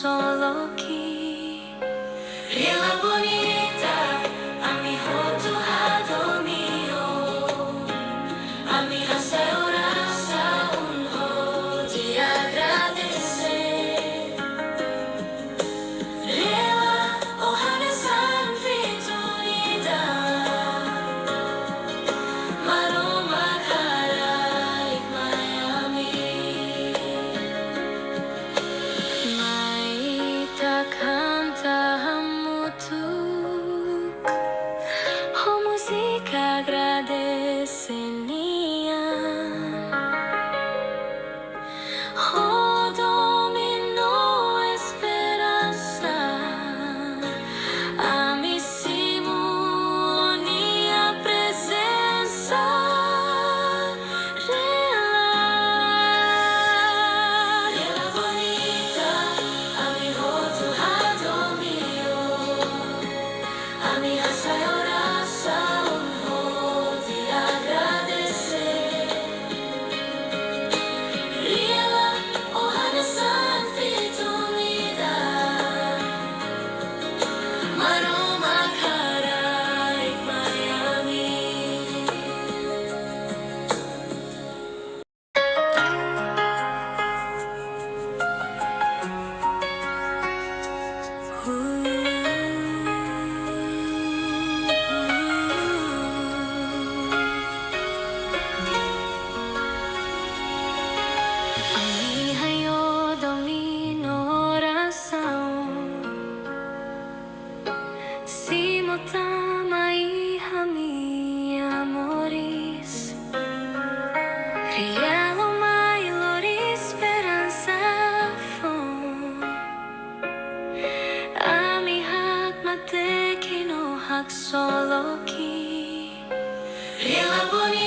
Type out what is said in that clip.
solo aquí. Riela bonita, a mi roto mío, a mi raza y raza un te agradecer. Riela, ohana san fitunida, maroma karaik Miami. Maita canta hamutuk, oh música agradece nian, oh domino esperanza, amissimo nia presença. Riela bonita, a mi roto mío, a mi raza y raza un te agradecer. Riela, ohana san fitunida, maroma karaik Miami. Amihayo domino oração, si motama iha mi amores. Rielo mai lor esperança fon, ami hak mate kino hak solo ki. Riela bonita.